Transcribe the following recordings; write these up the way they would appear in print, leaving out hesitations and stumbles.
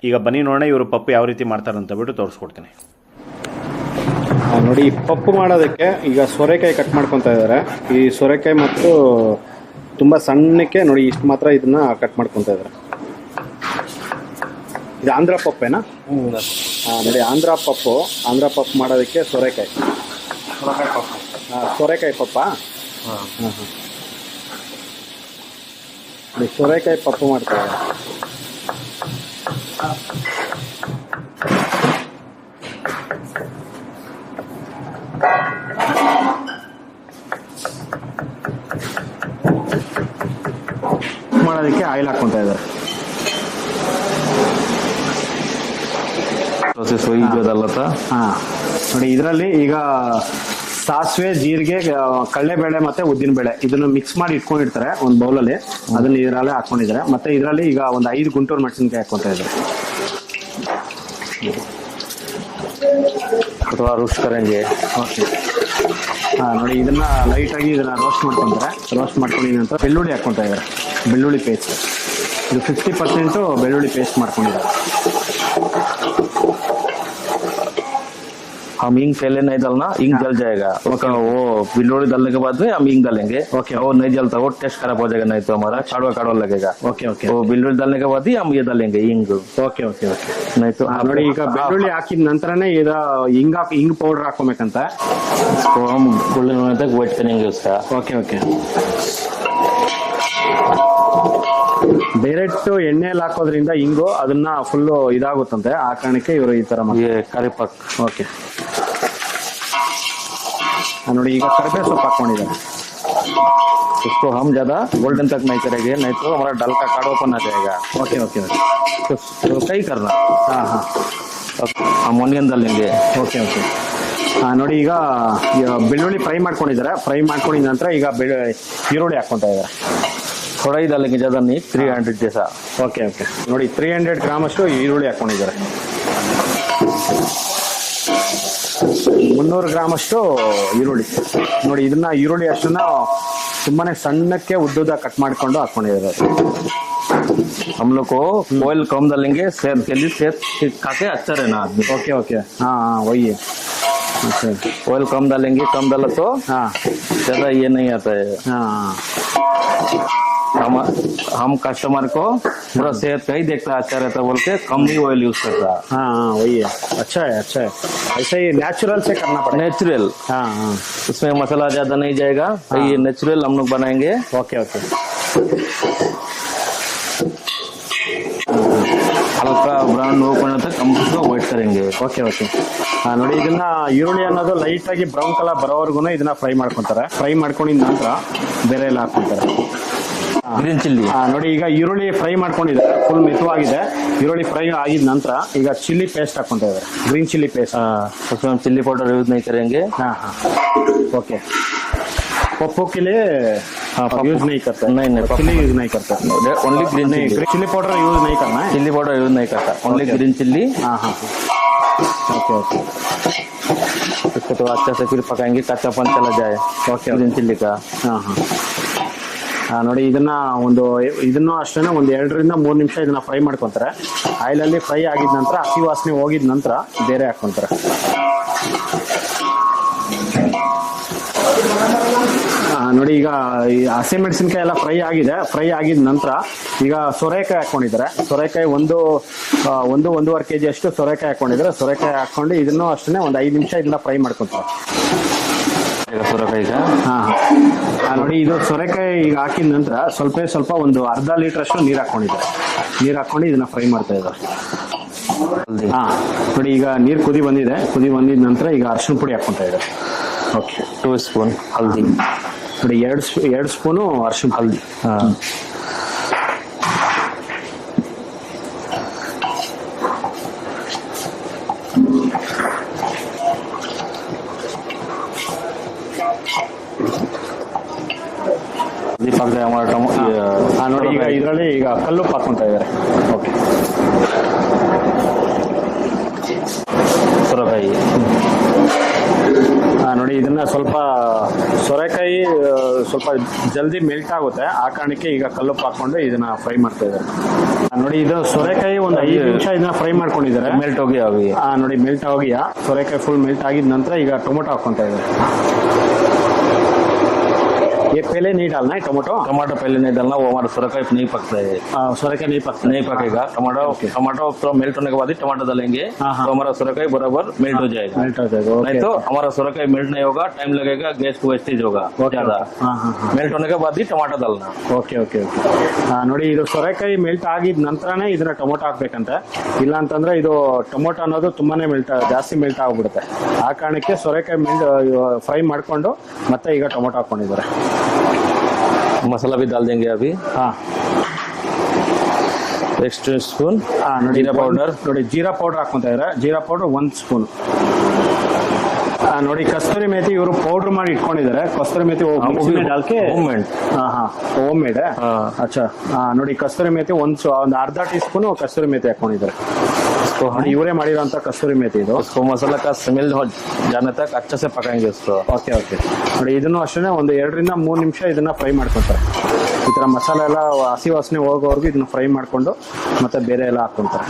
ಈಗ ಬನ್ನಿ ನೋಡೋಣ ಇವರು ಪಪ್ಪು ಯಾವ ರೀತಿ ಮಾಡ್ತಾರೆ ಅಂತ ಬಿಟ್ಟು ತೋರಿಸ್ಕೊಡ್ತೀನಿ. ನೋಡಿ, ಈ ಪಪ್ಪು ಮಾಡೋದಕ್ಕೆ ಈಗ ಸೋರೆಕಾಯಿ ಕಟ್ ಮಾಡ್ಕೊತಾ ಇದ್ದಾರೆ. ಈ ಸೋರೆಕಾಯಿ ಮತ್ತು ತುಂಬ ಸಣ್ಣಕ್ಕೆ ನೋಡಿ ಇಷ್ಟು ಮಾತ್ರ ಇದನ್ನ ಕಟ್ ಮಾಡ್ಕೊತಾ ಇದ್ದಾರೆ. ಇದು ಆಂಧ್ರ ಪಪ್ಪೇನಾ? ನೋಡಿ, ಆಂಧ್ರ ಪಪ್ಪು ಮಾಡೋದಕ್ಕೆ ಸೋರೆಕಾಯಿ ಪಪ್ಪ. ಸೋರೆಕಾಯಿ ಪಪ್ಪು ಮಾಡ್ತಾರೆ. ಮಾಡೋದಕ್ಕೆ ಆಯಿಲ್ ಹಾಕ್ಕೊಂತ ಇದ್ದಾರೆ. ನೋಡಿ, ಇದರಲ್ಲಿ ಈಗ ಸಾಸಿವೆ, ಜೀರಿಗೆ, ಕಡಲೆಬೇಳೆ ಮತ್ತೆ ಉದ್ದಿನಬೇಳೆ ಇದನ್ನು ಮಿಕ್ಸ್ ಮಾಡಿ ಇಟ್ಕೊಂಡಿರ್ತಾರೆ ಒಂದು ಬೌಲಲ್ಲಿ. ಅದನ್ನ ಇದರಲ್ಲೇ ಹಾಕೊಂಡಿದ್ದಾರೆ. ಮತ್ತೆ ಇದರಲ್ಲಿ ಈಗ ಒಂದು 5 ಗುಂಟೂರು ಮೆಣಸಿನಕಾಯಿ ಹಾಕ್ಕೊಂತ ಇದ್ದಾರೆ. ಅಥವಾ ರೋಸ್ಟ್ ಕರೆಂಗೆ. ನೋಡಿ, ಇದನ್ನ ಲೈಟಾಗಿ ಇದನ್ನ ರೋಸ್ಟ್ ಮಾಡ್ಕೊಂತಾರೆ. ರೋಸ್ಟ್ ಮಾಡ್ಕೊಂಡಿದ ನಂತರ ಬೆಳ್ಳುಳ್ಳಿ ಹಾಕ್ಕೊಂತ ಇದ್ದಾರೆ. ಬೆಳ್ಳುಳ್ಳಿ ಪೇಸ್ಟ್ ಇದು 50% ಬೆಳ್ಳುಳ್ಳಿ ಪೇಸ್ಟ್ ಮಾಡ್ಕೊಂಡಿದ್ದಾರೆ. हम हींग पहले नहीं डालना, हींग जल जाएगा। वो बिलोड़ी डालने के बाद में हम हींग डालेंगे। ओके, वो नहीं जलता, वो टेस्ट खराब हो जाएगा, नहीं तो हमारा कड़वा लगेगा। ओके ओके, वो बिलोड़ी डालने के बाद ही हम ये डालेंगे हींग। Okay okay okay. नहीं तो ನೋಡಿ, ಈಗ ಬೆಳ್ಳುಳ್ಳಿ ಹಾಕಿದ ನಂತರನೇ ಹಿಂಗ್ ಪೌಡರ್ ಹಾಕೋಬೇಕಂತ. इसको हम गोल्डन होने तक वेट करेंगे उसका। Okay okay. ಡೈರೆಕ್ಟ್ ಎಣ್ಣೆಯಲ್ಲಿ ಹಾಕೋದ್ರಿಂದ ಹಿಂಗು ಅದನ್ನ ಫುಲ್ ಇದಾಗುತ್ತಂತೆ. ಆ ಕಾರಣಕ್ಕೆ ಇವರು ಈ ತರ ये करी पक। ಓಕೆ. ನೋಡಿ, ಈಗ ಕರಿಬೇವು ಸೊಪ್ಪು ಹಾಕೊಂಡಿದ್ದಾರೆ. उसको हम ज्यादा गोल्डन तक नहीं करेंगे, नहीं तो हमारा दाल का कड़वापन आ जाएगा। Okay okay okay. तो सही करना। हाँ, हम ऑनियन डालेंगे। Okay okay. ನೋಡಿ, ಈಗ ಬೆಳ್ಳುಳ್ಳಿ ಫ್ರೈ ಮಾಡ್ಕೊಂಡಿದ್ದಾರೆ. ಫ್ರೈ ಮಾಡ್ಕೊಂಡಿದ ನಂತರ ಈಗ ಈರುಳ್ಳಿ ಹಾಕೊಂತ ಇದ್ದಾರೆ. थोड़ा ही डालेंगे, ज्यादा नहीं, 300 जैसा। Okay okay. ನೋಡಿ, 300 ಗ್ರಾಮ್ ಅಷ್ಟು ಈರುಳ್ಳಿ ಹಾಕೊಂಡಿದ್ದಾರೆ. 300 ಗ್ರಾಮ್ ಅಷ್ಟು ಈರುಳ್ಳಿ. ನೋಡಿ, ಇದನ್ನ ಈರುಳ್ಳಿ ಅಷ್ಟನ್ನ ತುಂಬಾನೇ ಸಣ್ಣಕ್ಕೆ ಉದ್ದುದ ಕಟ್ ಮಾಡ್ಕೊಂಡು ಹಾಕೊಂಡಿದ್ದಾರೆ. हम लोग को ऑयल कम डालेंगे, सेहत के लिए, सेहत खा के अच्छा रहना आदमी। Okay okay. हाँ हाँ, वही है. अच्छा, ऑयल कम डालेंगे, कम डाला तो हाँ ज्यादा ये नहीं आता है। हाँ. हम कस्टमर को पूरा सेहत का ही देखता है, अच्छा रहता बोल के कम ही ऑयल यूज करता है। हाँ हाँ, वही है. अच्छा है, अच्छा है. ऐसा ही नेचुरल से करना पड़ेगा. नेचुरल। हाँ हाँ. उसमें मसाला ज्यादा नहीं जाएगा। हाँ. ये नेचुरल हम लोग बनाएंगे। Okay okay. हल्का ब्राउन होने तक हम उसको वेट करेंगे। Okay okay. ನೋಡಿ, ಇದನ್ನ ಈರುಳ್ಳಿ ಅನ್ನೋದು ಲೈಟ್ ಆಗಿ ಬ್ರೌನ್ ಕಲರ್ ಬರೋವರೆಗೂ ಇದನ್ನ ಫ್ರೈ ಮಾಡ್ಕೊಂತಾರೆ. ಫ್ರೈ ಮಾಡ್ಕೊಂಡಿದ ನಂತರ ಬೇರೆ ಎಲ್ಲ ಹಾಕ್ಕೊಂತಾರೆ. Green chilli. ನೋಡಿ, ಈಗ ಈರುಳ್ಳಿ ಫ್ರೈ ಮಾಡ್ಕೊಂಡಿದ್ದಾರೆ, ಫುಲ್ ಮಿತವಾಗಿದೆ. ಈರುಳ್ಳಿ ಫ್ರೈ ಆಗಿದ ನಂತರ ಈಗ ಚಿಲ್ಲಿ ಪೇಸ್ಟ್ ಹಾಕೊಂತ ಇದ್ದಾರೆ. Green chilli paste. उसमें हम चिल्ली पाउडर यूज नहीं करेंगे। हाँ हाँ, ओके. पप्पू के लिए यूज नहीं करते? नहीं नहीं, चिल्ली यूज नहीं करते, ओनली ग्रीन नहीं. चिल्ली। चिल्ली पाउडर यूज नहीं करना है? चिल्ली पाउडर यूज नहीं करता, ओनली ग्रीन चिल्ली। हाँ हाँ, ओके ओके. इसको तो अच्छे से फिर पकाएंगे, कच्चापन चला जाए। ओके, ग्रीन चिल्ली का। हाँ हाँ. ನೋಡಿ, ಇದನ್ನು ಅಷ್ಟೇ ಒಂದು 2 ರಿಂದ 3 ನಿಮಿಷ ಇದನ್ನ ಫ್ರೈ ಮಾಡ್ಕೊಂತಾರೆ. ಆಯಿಲಲ್ಲಿ ಫ್ರೈ ಆಗಿದ ನಂತರ ಹಸಿ ವಾಸನೆ ಹೋಗಿದ ನಂತರ ಬೇರೆ ಹಾಕೊಂತಾರೆ. ನೋಡಿ, ಈಗ ಈ ಹಸಿಮೆಣಸಿನಕಾಯಿ ಎಲ್ಲ ಫ್ರೈ ಆಗಿದೆ. ಫ್ರೈ ಆಗಿದ ನಂತರ ಈಗ ಸೋರೆಕಾಯಿ ಹಾಕೊಂಡಿದ್ದಾರೆ. ಸೋರೆಕಾಯಿ ಒಂದೂವರೆ kg ಅಷ್ಟು ಸೋರೆಕಾಯಿ ಹಾಕೊಂಡಿದ್ದಾರೆ. ಸೋರೆಕಾಯಿ ಹಾಕೊಂಡು ಇದನ್ನು ಅಷ್ಟೇ ಒಂದು 5 ನಿಮಿಷ ಇದನ್ನ ಫ್ರೈ ಮಾಡ್ಕೊಂತಾರೆ. ನೋಡಿ, ಇದು ಸೋರೆಕಾಯಿ ಈಗ ಹಾಕಿದ ನಂತರ ಸ್ವಲ್ಪ ಒಂದು ಅರ್ಧ ಲೀಟರ್ ಅಷ್ಟು ನೀರು ಹಾಕೊಂಡಿದ್ದಾರೆ. ನೀರು ಹಾಕೊಂಡು ಇದನ್ನ ಫ್ರೈ ಮಾಡ್ತಾ ಇದ್ದಾರೆ. ನೋಡಿ, ಈಗ ನೀರು ಕುದಿ ಬಂದಿದೆ. ಕುದಿ ಬಂದಿದ ನಂತರ ಈಗ ಅರಿಶಿನ ಪುಡಿ ಹಾಕೊಂತ ಇದ್ದಾರೆ. ಓಕೆ, 2 ಸ್ಪೂನ್ ಹಲ್ದಿ. ನೋಡಿ, 2 ಸ್ಪೂನು ಅರಿಶಿನ ಹಲ್ದಿ. ದೀಪಕ್ ನೋಡಿ, ಈಗ ಇದರಲ್ಲಿ ಈಗ ಕಲ್ಲುಪ್ಪು ಹಾಕೊಂತ ಇದ್ದಾರೆ. ಓಕೆ. ಸೋರೆಕಾಯಿ. ನೋಡಿ, ಇದನ್ನ ಸ್ವಲ್ಪ ಸೋರೆಕಾಯಿ ಸ್ವಲ್ಪ ಜಲ್ದಿ ಮೆಲ್ಟ್ ಆಗುತ್ತೆ, ಆ ಕಾರಣಕ್ಕೆ ಈಗ ಕಲ್ಲುಪ್ಪು ಹಾಕೊಂಡು ಇದನ್ನ ಫ್ರೈ ಮಾಡ್ತಾ ಇದ್ದಾರೆ. ನೋಡಿ ಇದು ಸೋರೆಕಾಯಿ ಒಂದು 5 ನಿಮಿಷ ಇದನ್ನ ಫ್ರೈ ಮಾಡ್ಕೊಂಡಿದ್ದಾರೆ. मेल्ट हो गया अभी। ನೋಡಿ ಮೆಲ್ಟ್ ಆಗಿಯಾ, ಸೋರೆಕಾಯಿ ಫುಲ್ ಮೆಲ್ಟ್ ಆಗಿದ ನಂತರ ಈಗ ಟೊಮೊಟೊ ಹಾಕೊಂತ ಇದ್ದಾರೆ. ये पहले नहीं डालना है टमाटो? टमाटर पहले नहीं डालना, वो हमारा सोरकाई नहीं पकता है। सोरकाई नहीं पकेगा। टमाटो थोड़ा मेल्ट होने के बाद ही टमाटर डालेंगे तो हमारा सोरकाई बराबर मेल्ट हो जाएगा। नहीं तो हमारा सोरकाई मेल्ट नहीं होगा, टाइम लगेगा, गैस को वेस्टेज होगा ज्यादा। मेल्ट होने के बाद ही टमाटर डालना। Okay okay okay. ನೋಡಿ ಇದು ಸೋರೆಕಾಯಿ ಮೆಲ್ಟ್ ಆಗಿದ ನಂತರನೇ ಇದನ್ನ ಟೊಮೊಟೊ ಹಾಕ್ಬೇಕಂತೆ, ಇಲ್ಲ ಅಂತಂದ್ರೆ ಇದು ಟೊಮೊಟೊ ಅನ್ನೋದು ತುಂಬಾನೇ ಜಾಸ್ತಿ ಮೆಲ್ಟ್ ಆಗ್ಬಿಡುತ್ತೆ. ಆ ಕಾರಣಕ್ಕೆ ಸೋರೆಕಾಯಿ ಫ್ರೈ ಮಾಡ್ಕೊಂಡು ಮತ್ತೆ ಈಗ ಟೊಮೊಟೊ ಹಾಕೊಂಡಿದ್ದಾರೆ. मसाला भी डाल देंगे अभी। हाँ, 1 टीस्पून जीरा पाउडर। ನೋಡಿ ಜೀರಾ ಪೌಡರ್ ಹಾಕೊಂತ ಇದ್ದಾರೆ. Jeera powder 1 spoon. ನೋಡಿ ಕಸ್ತೂರಿ ಮೇಥಿ ಇವರು ಪೌಡರ್ ಮಾಡಿ ಇಟ್ಕೊಂಡಿದ್ದಾರೆ. ಕಸ್ತೂರಿ ಮೇಥಿ ಹೋಮ್ ಮೇಡ್. ಅಚ್ಚಾ, ನೋಡಿ ಕಸ್ತೂರಿ ಮೇಥಿ ಒಂದು ಅರ್ಧ ಟೀ ಸ್ಪೂನ್ ಕಸ್ತೂರಿ ಮೇಥಿ ಹಾಕೊಂಡಿದ್ದಾರೆ. ಇವರೇ ಮಾಡಿರೋಂತ ಕಸ್ತೂರಿ ಮೇಥಿ ಇದು. ಮಸಾಲಾ का स्मेल जाने तक अच्छे से पकाएंगे उसको। Okay okay. ನೋಡಿ ಇದನ್ನು ಅಷ್ಟೇ ಒಂದು 2 ರಿಂದ 3 ನಿಮಿಷ ಇದನ್ನ ಫ್ರೈ ಮಾಡ್ಕೊಂತಾರೆ. ಈ ತರ ಮಸಾಲೆ ಎಲ್ಲ ಹಸಿ ವಾಸನೆ ಹೋಗೋವರೆಗೂ ಇದನ್ನ ಫ್ರೈ ಮಾಡ್ಕೊಂಡು ಮತ್ತೆ ಬೇರೆ ಎಲ್ಲ ಹಾಕೊಂತಾರೆ.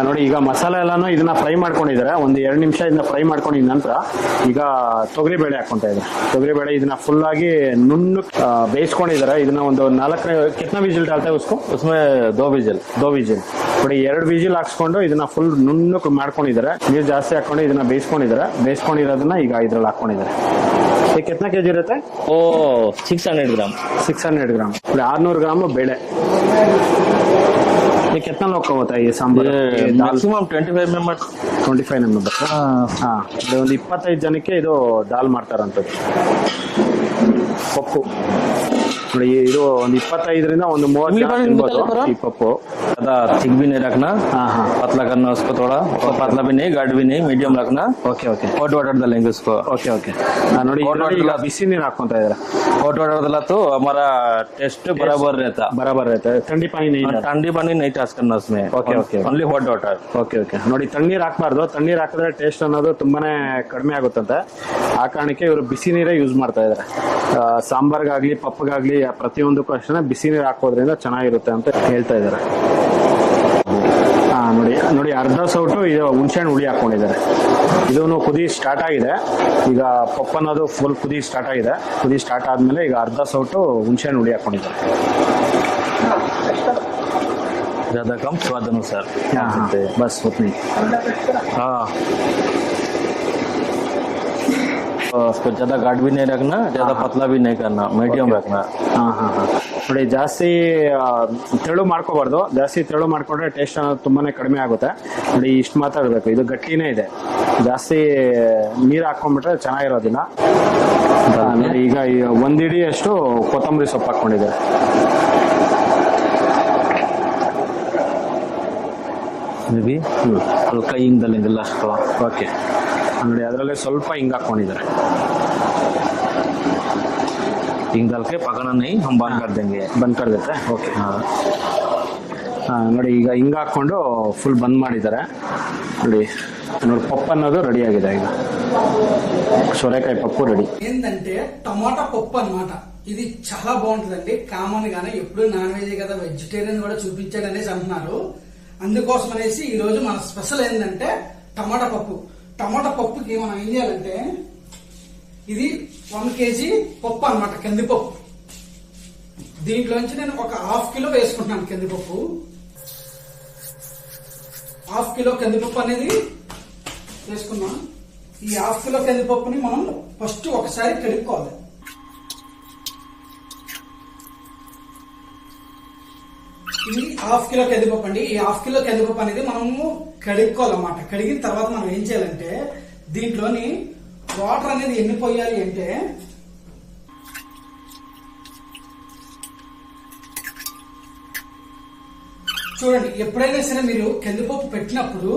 ನೋಡಿ ಈಗ ಮಸಾಲೆ ಎಲ್ಲಾನು ಇದನ್ನ ಫ್ರೈ ಮಾಡ್ಕೊಂಡಿದ್ದಾರೆ. ಒಂದು 2 ನಿಮಿಷ ಇದನ್ನ ಫ್ರೈ ಮಾಡ್ಕೊಂಡಿದ ನಂತರ ಈಗ ತೊಗರಿ ಬೇಳೆ ಹಾಕೊಂತ ಇದ್ದಾರೆ. ತೊಗರಿ ಬೇಳೆ ಇದನ್ನ ಫುಲ್ ಆಗಿ ನುಣ್ಣು ಬೇಯಿಸ್ಕೊಂಡಿದ್ದಾರೆ. ಇದನ್ನ ಒಂದು 4 कितना ವಿಜಿಲ್ डालते हैं उसको? उसमें 2 विजिल ನೋಡಿ 2 ವಿಜಿಲ್ ಹಾಕ್ಸ್ಕೊಂಡು ಇದನ್ನ ಫುಲ್ ನುಣ್ಣು ಮಾಡ್ಕೊಂಡಿದ್ದಾರೆ. ನೀರು ಜಾಸ್ತಿ ಹಾಕೊಂಡು ಇದನ್ನ ಬೇಯಿಸ್ಕೊಂಡಿದ್ದಾರೆ. ಬೇಯಿಸ್ಕೊಂಡಿರೋದನ್ನ ಈಗ ಇದ್ರಲ್ಲಿ ಹಾಕೊಂಡಿದ್ದಾರೆ. कितना केजी ಇರುತ್ತೆ? 600 ग्राम 600 ग्राम 600 ग्राम ಬೇಳೆ. ये कितना लोग का होता है ये सांबर? Maximum 25 members. 25 ಮೆಂಬರ್ಸ್. ಒಂದು 25 ಜನಕ್ಕೆ ಇದು ದಾಲ್ ಮಾಡ್ತಾರಂತದ್ದು. ಪಪ್ಪು ನೋಡಿ ಇದು ಒಂದು 25 ರಿಂದ ಒಂದು 30 ಜನ ತಿನ್ಬೋದು ಈ ಪಪ್ಪು. थिक भी नहीं रखना, पतला करना उसको थोड़ा, पतला भी नहीं, गाढ़ भी नहीं, मीडियम रखना। Okay okay. हॉट वाटर डालेंगे उसको। Okay okay. ನೋಡಿ ಈಗ ಬಿಸಿ ನೀರು ಹಾಕೊಂತ ಇದ್ದಾರೆ. हॉट वाटर डाला तो हमारा टेस्ट बराबर रहता है। ठंडी पानी नहीं टच करना उसमें। Okay okay. Only hot water. Okay okay. ನೋಡಿ ತಣ್ಣೀರು ಹಾಕಬಾರ್ದು. ತಣ್ಣೀರು ಹಾಕಿದ್ರೆ ಟೇಸ್ಟ್ ಅನ್ನೋದು ತುಂಬಾನೇ ಕಡಿಮೆ ಆಗುತ್ತಂತೆ. ಆ ಕಾರಣಕ್ಕೆ ಇವರು ಬಿಸಿ ನೀರೇ ಯೂಸ್ ಮಾಡ್ತಾ ಇದ್ದಾರೆ. ಸಾಂಬಾರ್ಗಾಗ್ಲಿ ಪಪ್ಪಗಾಗ್ಲಿ ಪ್ರತಿಯೊಂದಕ್ಕೂ ಅಷ್ಟೇ ಬಿಸಿ ನೀರು ಹಾಕೋದ್ರಿಂದ ಚೆನ್ನಾಗಿರುತ್ತೆ ಅಂತ ಹೇಳ್ತಾ ಇದ್ದಾರೆ. ನೋಡಿ ಅರ್ಧ ಸೌಟು ಇದು ಹುಣಸೆಹಣ್ಣು ಹುಳಿ ಹಾಕೊಂಡಿದ್ದಾರೆ. ಇದನ್ನು ಕುದಿ ಸ್ಟಾರ್ಟ್ ಆಗಿದೆ. ಈಗ ಪಪ್ಪ ಅನ್ನೋದು ಫುಲ್ ಕುದಿ ಸ್ಟಾರ್ಟ್ ಆಗಿದೆ. ಕುದಿ ಸ್ಟಾರ್ಟ್ ಆದ್ಮೇಲೆ ಈಗ ಅರ್ಧ ಸೌಟು ಹುಣಸೆಹಣ್ಣು ಹುಳಿ ಹಾಕೊಂಡಿದ್ದಾರೆ. ज्यादा कम स्वाद अनुसार। बस उतनी। हाँ, उसको ज्यादा गाढ़ भी नहीं रखना, ज्यादा पतला भी नहीं करना, मीडियम रखना। ನೋಡಿ ಜಾಸ್ತಿ ತೆಳು ಮಾಡ್ಕೋಬಾರ್ದು. ಜಾಸ್ತಿ ತೆಳು ಮಾಡ್ಕೊಂಡ್ರೆ ಟೇಸ್ಟ್ ಅನ್ನೋದು ತುಂಬಾನೇ ಕಡಿಮೆ ಆಗುತ್ತೆ. ನೋಡಿ ಇಷ್ಟು ಮಾತಾಡ್ಬೇಕು. ಇದು ಗಟ್ಟಿನೇ ಇದೆ. ಜಾಸ್ತಿ ನೀರು ಹಾಕೊಂಡ್ಬಿಟ್ರೆ ಚೆನ್ನಾಗಿರೋದಿಲ್ಲ. ನೋಡಿ ಈಗ 1 ಇಡಿ ಅಷ್ಟು ಕೊತ್ತಂಬರಿ ಸೊಪ್ಪು ಹಾಕೊಂಡಿದ್ದಾರೆ. ಹಲ್ಕ ಹಿಂಗ್ डालेंगे लास्ट। ಓಕೆ. ನೋಡಿ ಅದರಲ್ಲೇ ಸ್ವಲ್ಪ ಹಿಂಗ್ ಹಾಕೊಂಡಿದ್ದಾರೆ. ಹಿಂಗ್ डाल के पकाना नहीं, हम बंद कर देंगे। ಬಂದ್ कर देते हैं। ಓಕೆ. ನೋಡಿ ಈಗ ಹಿಂಗ್ ಹಾಕೊಂಡು ಫುಲ್ ಬಂದ್ ಮಾಡಿದ್ದಾರೆ. ನೋಡಿ ಪಪ್ಪು ಅನ್ನೋದು ರೆಡಿ ಆಗಿದೆ. ಈಗ సొరకాయ పప్పు రెడీ. ఏంటంటే టమాటా పప్పు అన్నమాట. ఇది చాలా బాగుంటుందండి. కామన్ గానే ఎప్పుడు నాన్ వెజ్ కదా, వెజిటేరియన్ కూడా చూపించాడు అనేసి అంటున్నారు. అందుకోసం అనేసి ఈ రోజు మన స్పెషల్ ఏంటంటే టమాటా పప్పు. టమాటా పప్పుకి మనం ఏం చేయాలంటే ఇది 1 kg పప్పు అన్నమాట, కందిపప్పు. దీంట్లోంచి నేను ఒక 1/2 కిలో వేసుకుంటున్నాను కందిపప్పు. 1/2 కిలో కందిపప్పు అనేది వేసుకున్నాం. ఈ 1/2 కిలో కందిపప్పుని మనం ఫస్ట్ ఒకసారి కడుక్కోవాలి. ఇది 1/2 కిలో కందిపప్పు అండి. ఈ 1/2 కిలో కందిపప్పు అనేది మనము కడుక్కోవాలన్నమాట. కడిగిన తర్వాత మనం ఏం చేయాలంటే దీంట్లోని వాటర్ అనేది ఎన్ని పోయాలి అంటే చూడండి, ఎప్పుడైనా సరే మీరు కందిపప్పు పెట్టినప్పుడు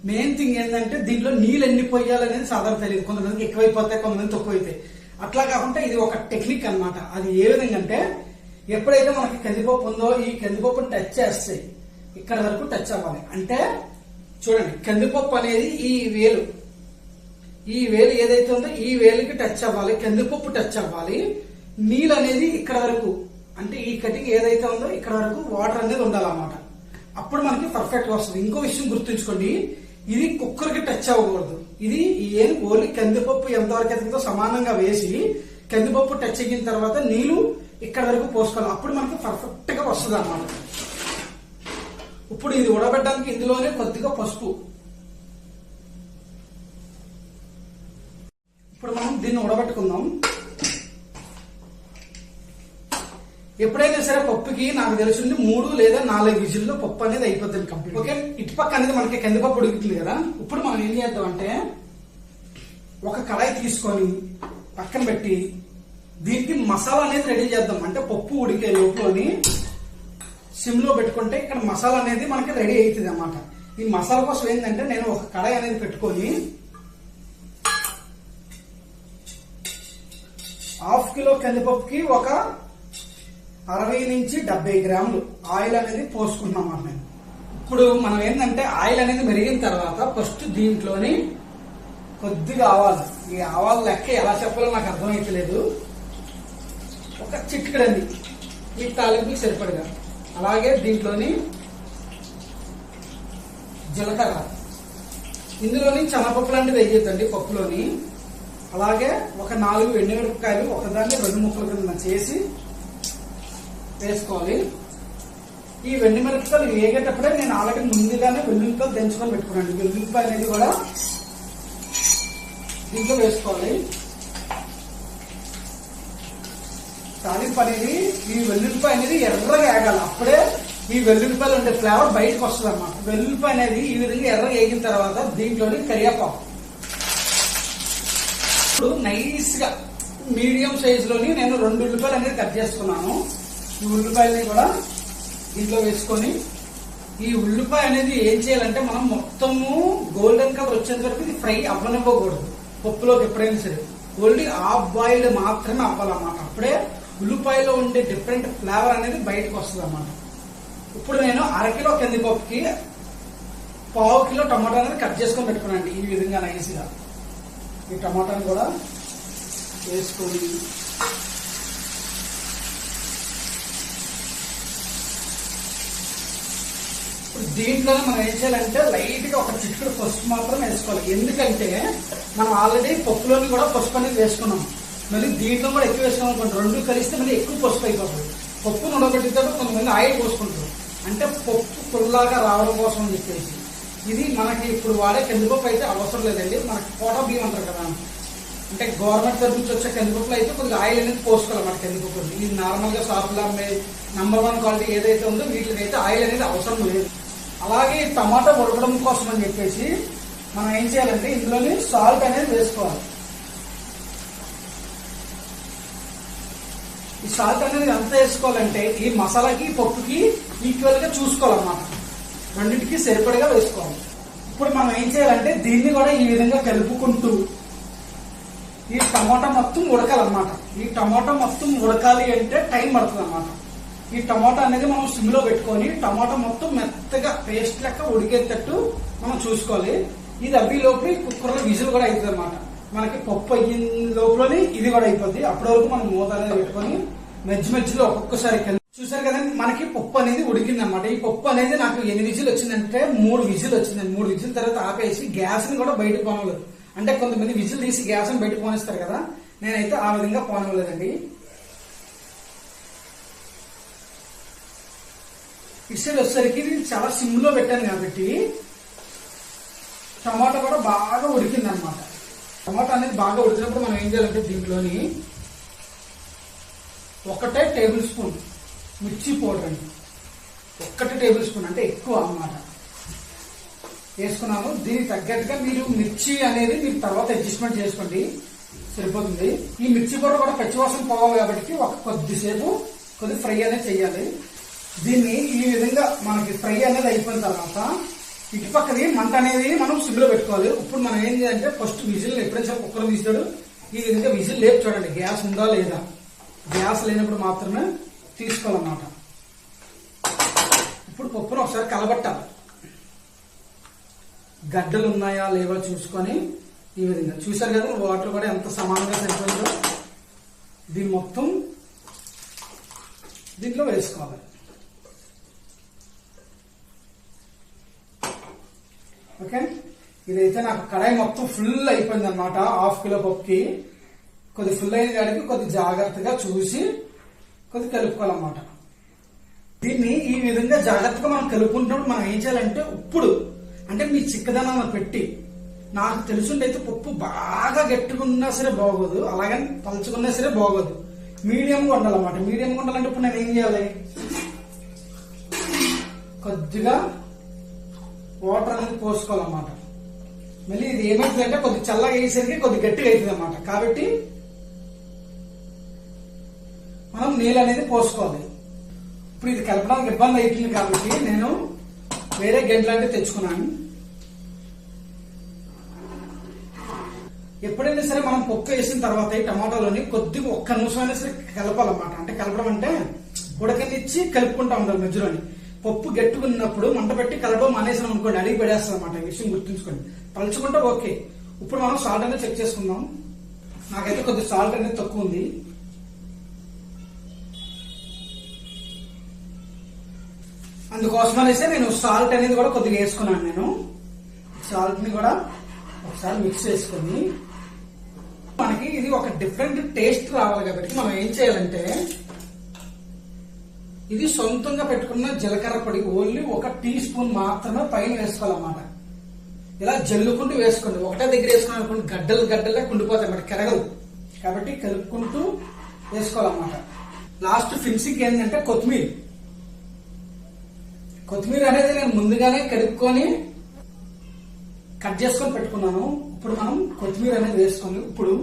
మెయిన్ థింగ్ ఏంటంటే దీంట్లో నీళ్ళు ఎన్ని పోయాలనేది సాధారణ తెలియదు. కొంతమందికి ఎక్కువైపోతాయి, కొంతమంది తక్కువైతాయి. అట్లా కాకుండా ఇది ఒక టెక్నిక్ అన్నమాట. అది ఏ విధంగా అంటే ఎప్పుడైతే మనకి కందిపప్పు ఉందో ఈ కందిపప్పుని టచ్ చేస్తాయి, ఇక్కడ వరకు టచ్ అవ్వాలి. అంటే చూడండి, కందిపప్పు అనేది ఈ వేలు ఈ వేలు ఏదైతే ఉందో ఈ వేలుకి టచ్ అవ్వాలి, కందిపప్పు టచ్ అవ్వాలి. నీళ్ళు అనేది ఇక్కడ వరకు, అంటే ఈ కటింగ్ ఏదైతే ఉందో ఇక్కడ వరకు వాటర్ అనేది ఉండాలన్నమాట. అప్పుడు మనకి పర్ఫెక్ట్ వస్తుంది. ఇంకో విషయం గుర్తుంచుకోండి, ఇది కుక్కర్ కి టచ్ అవ్వకూడదు. ఇది ఏం ఓన్లీ కందిపప్పు ఎంతవరకు ఎదుగుతో సమానంగా వేసి కందిపప్పు టచ్ అయిన తర్వాత నీళ్లు ఇక్కడ వరకు పోసుకోవాలి. అప్పుడు మనకి పర్ఫెక్ట్ గా వస్తుంది అన్నమాట. ఇప్పుడు ఇది ఉడబెట్టడానికి ఇందులోనే కొద్దిగా పసుపు. ఇప్పుడు మనం దీన్ని ఉడబెట్టుకుందాం. ఎప్పుడైనా సరే పప్పుకి నాకు తెలిసింది 3 లేదా 4 విజిల్లో పప్పు అనేది అయిపోతుంది కంప్లీట్. ఓకే, ఇటుపక్క అనేది మనకి కందిపప్పు ఉడుకుతుంది కదా. ఇప్పుడు మనం ఏం చేద్దాం అంటే ఒక కడాయి తీసుకొని పక్కన పెట్టి దీనికి మసాలా అనేది రెడీ చేద్దాం. అంటే పప్పు ఉడికే లోపులోని సిమ్ లో పెట్టుకుంటే ఇక్కడ మసాలా అనేది మనకి రెడీ అవుతుంది అన్నమాట. ఈ మసాలా కోసం ఏంటంటే నేను ఒక కడాయి అనేది పెట్టుకొని 1/2 కిలో కందిపప్పుకి ఒక 60 నుంచి 70 గ్రాములు ఆయిల్ అనేది పోసుకున్నాం నేను. ఇప్పుడు మనం ఏంటంటే ఆయిల్ అనేది మెరిగిన తర్వాత ఫస్ట్ దీంట్లోని కొద్దిగా ఆవాలు, ఈ ఆవాలు లెక్క ఎలా చెప్పాలో నాకు అర్థమైతలేదు, ఒక చిటికెడండి ఈ తాలింపుకి సరిపడగా. అలాగే దీంట్లోని జీలకర్ర, ఇందులోని శనగపప్పు లాంటిది వేయద్దండి పప్పులోని. అలాగే ఒక 4 ఎండుమిరపకాయలు ఒకదాన్ని 2 ముక్కల కింద చేసి వేసుకోవాలి. ఈ వెండిమిరపకాయలు వేగేటప్పుడే నేను ఆల్రెడీ ముందుగానే వెల్లుల్లిపాయలు దంచుకొని పెట్టుకున్నాను. వెల్లుల్లిపాయ అనేది కూడా దీంట్లో వేసుకోవాలి. తాలింపు అనేది ఈ వెల్లుల్లిపాయ అనేది ఎర్రగా వేగాలి. అప్పుడే ఈ వెల్లుల్లిపాయలు ఉండే ఫ్లేవర్ బయటకు వస్తుంది అన్నమాట. వెల్లుల్లిపాయ అనేది ఈ విధంగా ఎర్రగా వేగిన తర్వాత దీంట్లోని కరివేపాకు. ఇప్పుడు నైస్ గా మీడియం సైజ్ లోని నేను 2 ఉల్లిపాయలు అనేది కట్ చేసుకున్నాను. ఈ ఉల్లిపాయలని కూడా దీంట్లో వేసుకొని, ఈ ఉల్లిపాయ అనేది ఏం చేయాలంటే మనం మొత్తము గోల్డెన్ కలర్ వచ్చేంత వరకు ఇది ఫ్రై అవ్వనివ్వకూడదు. పప్పులోకి ఎప్పుడైనా సరే ఓన్లీ హాఫ్ బాయిల్డ్ మాత్రమే అవ్వాలన్నమాట. అప్పుడే ఉల్లిపాయలో ఉండే డిఫరెంట్ ఫ్లేవర్ అనేది బయటకు వస్తుంది అన్నమాట. ఇప్పుడు నేను 1/2 కిలో కందిపప్పుకి 1/2 కిలో టమాటా అనేది కట్ చేసుకొని పెట్టుకున్నాను. ఈ విధంగా నైస్గా ఈ టమాటాను కూడా వేసుకొని దీంట్లోనే మనం ఏం చేయాలంటే లైట్ గా ఒక చిటికెడు పసుపు మాత్రం వేసుకోవాలి. ఎందుకంటే మనం ఆల్రెడీ పప్పులోని కూడా పసుపు అనేది వేసుకున్నాం. మళ్ళీ దీంట్లో కూడా ఎక్కువ వేసుకున్నాం అనుకోండి, 2 కలిస్తే మళ్ళీ ఎక్కువ పసుపు అయిపోతుంది. పప్పు ఉడకబెట్టితే కొంతమంది ఆయిల్ పోసుకుంటారు, అంటే పప్పు పుల్లాగా రావడం కోసం అని చెప్పేసి. ఇది మనకి ఇప్పుడు వాడే కందిపప్పు అయితే అవసరం లేదండి. మనకి కోటా బియ్యం అంటారు కదా, అంటే గవర్నమెంట్ తరఫు నుంచి వచ్చే కందిపప్పులు అయితే కొద్దిగా ఆయిల్ అనేది పోసుకోవాలి మన కందిపప్పు. ఇది నార్మల్ గా షాపులో అమ్మే #1 క్వాలిటీ ఏదైతే ఉందో వీటికి అయితే ఆయిల్ అనేది అవసరం లేదు. అలాగే టమాటా ఉడకడం కోసం అని చెప్పేసి మనం ఏం చేయాలంటే ఇందులోని సాల్ట్ అనేది వేసుకోవాలి. ఈ సాల్ట్ అనేది ఎంత వేసుకోవాలంటే ఈ మసాలాకి పప్పుకి ఈక్వల్ గా చూసుకోవాలన్నమాట. రెండింటికి సరిపడగా వేసుకోవాలి. ఇప్పుడు మనం ఏం చేయాలంటే దీన్ని కూడా ఈ విధంగా కలుపుకుంటూ ఈ టమాటా మొత్తం ఉడకాలన్నమాట. ఈ టమాటా మొత్తం ఉడకాలి అంటే టైం పడుతుంది అన్నమాట. ఈ టమాటా అనేది మనం సిమ్ లో పెట్టుకొని టమాటా మొత్తం మెత్తగా పేస్ట్ లెక్క ఉడికేటట్టు మనం చూసుకోవాలి. ఇది అవి లోపల కుక్కర్లో విజిల్ కూడా అవుతుంది అనమాట. మనకి పప్పు అయిన లోపలని ఇది కూడా అయిపోద్ది. అప్పటి వరకు మనం మూత అనేది పెట్టుకొని మధ్యలో ఒక్కొక్కసారి చూసారు కదండి, మనకి పప్పు అనేది ఉడికింది అనమాట. ఈ పప్పు అనేది నాకు 8 విజిల్ వచ్చిందంటే 3 విజిల్ వచ్చిందండి. 3 విజిల్ తర్వాత ఆపేసి గ్యాస్ ని కూడా బయటకు పోనలేదు. అంటే కొంతమంది విజిల్ తీసి గ్యాస్ ని బయటకు పోనిస్తారు కదా, నేనైతే ఆ విధంగా పోనలేదండి. ఇసలు వచ్చేసరికి చాలా సిమ్ లో పెట్టాను కాబట్టి టమాటా కూడా బాగా ఉడికింది అనమాట. టమాటా అనేది బాగా ఉడికినప్పుడు మనం ఏం చేయాలంటే దీంట్లోని 1 టేబుల్ స్పూన్ మిర్చి పౌడర్ అండి, 1 టేబుల్ స్పూన్ అంటే ఎక్కువ అన్నమాట వేసుకున్నాము. దీనికి తగ్గట్టుగా మీరు మిర్చి అనేది మీరు తర్వాత అడ్జస్ట్మెంట్ చేసుకోండి, సరిపోతుంది. ఈ మిర్చి పౌడర్ కూడా పచ్చివాసన పోవాలి కాబట్టి కొద్దిసేపు ఫ్రై అనేది చేయాలి. దీన్ని ఈ విధంగా మనకి ఫ్రై అనేది అయిపోయిన తర్వాత ఇటుపక్కది మంట అనేది మనం సిమ్ లో పెట్టుకోవాలి. ఇప్పుడు మనం ఏం చేయాలంటే ఫస్ట్ విజిల్ ఎప్పుడైనా సరే కుక్కర్ తీస్తాడు ఈ విధంగా విజిల్ లేపు చూడండి, గ్యాస్ ఉందా లేదా. గ్యాస్ లేనప్పుడు మాత్రమే తీసుకోవాలన్నమాట. ఇప్పుడు పప్పును ఒకసారి కలబట్టాలి, గడ్డలు ఉన్నాయా లేవా చూసుకొని ఈ విధంగా చూసారు కదా వాటర్ కూడా ఎంత సమానంగా సరిపోయిందో. దీన్ని మొత్తం దీంట్లో వేసుకోవాలి. ఓకే, ఇదైతే నాకు కడాయి మొత్తం ఫుల్ అయిపోయింది అనమాట. 1/2 కిలో పప్పుకి కొద్ది ఫుల్ అయిన కాడికి కొద్ది జాగ్రత్తగా చూసి కొద్ది కలుపుకోవాలన్నమాట. దీన్ని ఈ విధంగా జాగ్రత్తగా మనం కలుపుకుంటున్నప్పుడు మనం ఏం చేయాలంటే ఇప్పుడు అంటే మీ చిక్కదనాన్ని పెట్టి, నాకు తెలుసుండైతే పప్పు బాగా గట్టిగున్నా సరే బాగోదు, అలాగని పలుచుకున్నా సరే బాగోదు, మీడియంగా ఉండాలన్నమాట. మీడియంగా ఉండాలంటే ఇప్పుడు నేను ఏం చేయాలి, కొద్దిగా వాటర్ అనేది పోసుకోవాలన్నమాట. మళ్ళీ ఇది ఏమవుతుందంటే కొద్ది చల్లగా వేసేసరికి కొద్ది గట్టిగా అవుతుంది అన్నమాట. కాబట్టి మనం నీళ్ళు అనేది పోసుకోవాలి. ఇప్పుడు ఇది కలపడానికి ఇబ్బంది అవుతుంది కాబట్టి నేను వేరే గంటలు అంటే తెచ్చుకున్నాను. ఎప్పుడైనా సరే మనం పప్పు వేసిన తర్వాత ఈ టమాటాలోని కొద్దిగా 1 నిమిషం అయినా సరే కలపాలన్నమాట. అంటే కలపడం అంటే ఉడకనిచ్చి కలుపుకుంటా ఉండాలి మధ్యలోని. పప్పు గట్టుకున్నప్పుడు మంట పెట్టి కలపడం మానేసాం అనుకోండి, అడిగి పడేస్తాం అనమాట. ఈ విషయం గుర్తుంచుకోండి. పలుచుకుంటే ఓకే. ఇప్పుడు మనం సాల్ట్ అనేది చెక్ చేసుకుందాం. నాకైతే కొద్ది సాల్ట్ అనేది తక్కువ ఉంది. అందుకోసం అనేసి నేను సాల్ట్ అనేది కూడా కొద్దిగా వేసుకున్నాను. నేను సాల్ట్ ని కూడా ఒకసారి మిక్స్ చేసుకుని, మనకి ఇది ఒక డిఫరెంట్ టేస్ట్ రావాలి కాబట్టి మనం ఏం చేయాలంటే, ఇది సొంతంగా పెట్టుకున్న జీలకర్ర పొడి ఓన్లీ 1 టీ స్పూన్ మాత్రమే పైన వేసుకోవాలన్నమాట. ఇలా జల్లుకుంటూ వేసుకోండి. ఒకటే దగ్గర వేసుకున్నాం అనుకోండి, గడ్డలు గడ్డలే కుండిపోతాయి అన్నమాట, కెరగదు. కాబట్టి కలుపుకుంటూ వేసుకోవాలన్నమాట. లాస్ట్ ఫినిషింగ్ ఏంటంటే కొత్తిమీర అనేది నేను ముందుగానే కడుక్కొని కట్ చేసుకొని పెట్టుకున్నాను. ఇప్పుడు మనం కొత్తిమీర అనేది వేసుకోండి. ఇప్పుడు